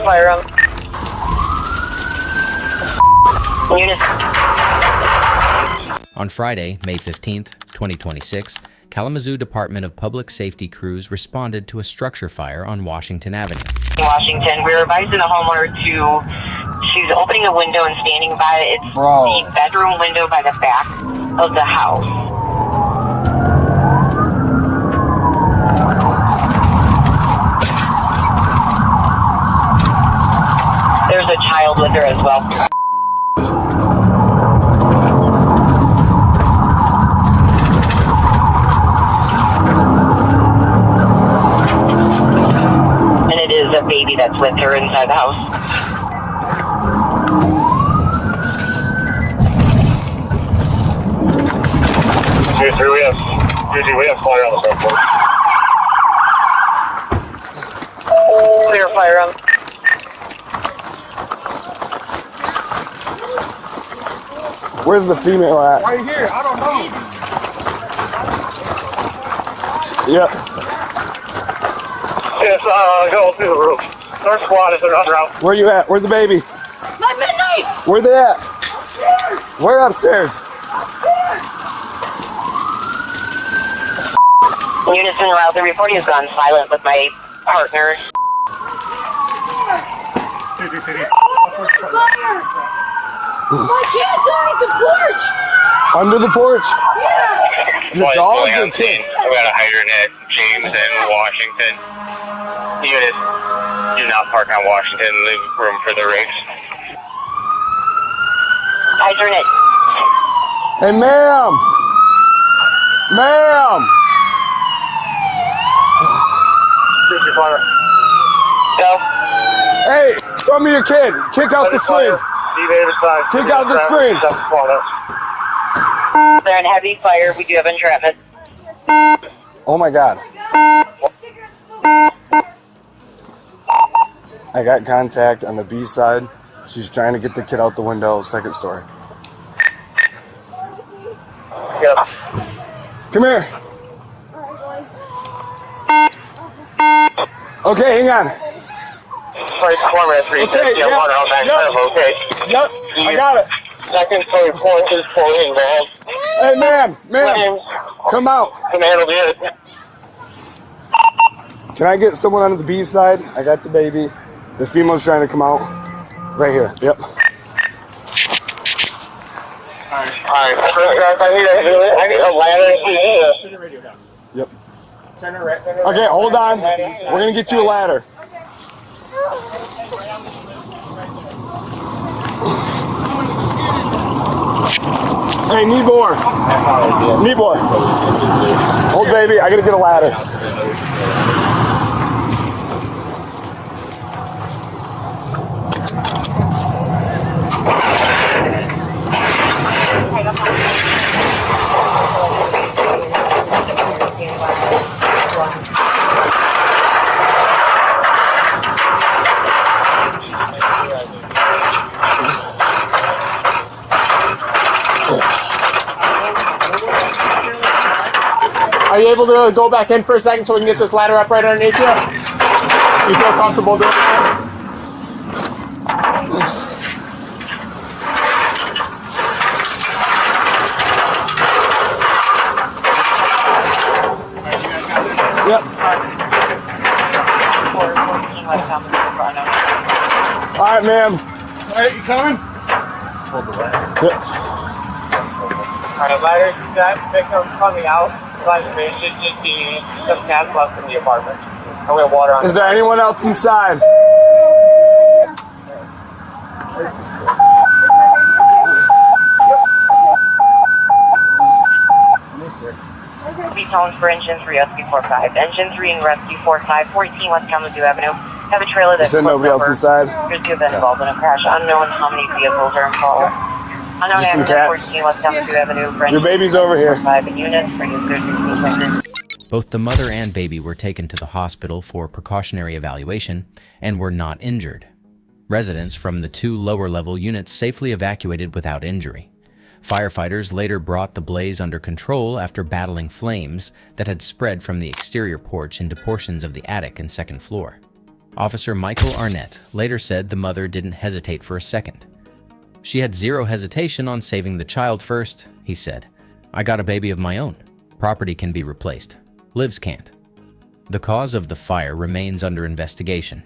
firearm. Unit. On Friday, May 15th, 2026, Kalamazoo Department of Public Safety crews responded to a structure fire on Washington Avenue. Washington, we were advising the homeowner she's opening a window and standing by it. It's the bedroom window by the back of the house. There's a child with her as well. A baby that's with her inside the house. Seriously, we have fire on the front porch. Oh, there's firearm. Where's the female at? Right here, I don't know. Yep. Yes, go through the roof. Our squad is another out. Where you at? Where's the baby? My midnight! Where they at? Where upstairs? Units en route. The reporting has gone silent with my partner. Fire! My cat's underneath the porch! Under the porch? Yeah! Your dog or kid? We got a hydrant at James and Washington. Units, do not park on Washington. Leave room for the rigs. Hydrant it. Hey, ma'am! Ma'am! Go. Hey, throw me your kid. Kick out the screen. Kick out the screen. They're in heavy fire. We do have entrapment. Oh my God. I got contact on the B side. She's trying to get the kid out the window, second story. Yep. Come here. Okay, hang on. Sorry, 4 minutes for you. Okay, Yeah, water on that yep. stuff, okay? Yep, I got it. Second story porch is pulling, man. Hey, ma'am, come out. Can handle it. Can I get someone on the B side? I got the baby. The female's trying to come out. Right here. Yep. Alright. I need a ladder. Yep. Okay, hold on. We're gonna get you a ladder. Hey, Nibor. Nibor. Hold baby, I gotta get a ladder. Are you able to go back in for a second so we can get this ladder up right underneath you? You feel comfortable doing that? Yep. All right, ma'am. All right, you coming? Hold the ladder. Yep. Alright, ladder set, victim coming out. But there should just be some cats left in the apartment. And we have water on. Is there anyone else inside? Tones for Engine 3 Rescue 45. Engine 3 and Rescue 45, 14 West Kalamazoo Avenue. Have a trailer that's Is there nobody else inside? Appears to have been involved in a crash. Unknown how many vehicles are involved. Unknown Just some accident, cats. 14 West Kalamazoo Avenue. Your baby's over here. 5 units. Bring us 13. Both the mother and baby were taken to the hospital for precautionary evaluation and were not injured. Residents from the 2 lower-level units safely evacuated without injury. Firefighters later brought the blaze under control after battling flames that had spread from the exterior porch into portions of the attic and second floor. Officer Michael Arnett later said the mother didn't hesitate for a second. She had zero hesitation on saving the child first, he said. I got a baby of my own. Property can be replaced. Lives can't. The cause of the fire remains under investigation.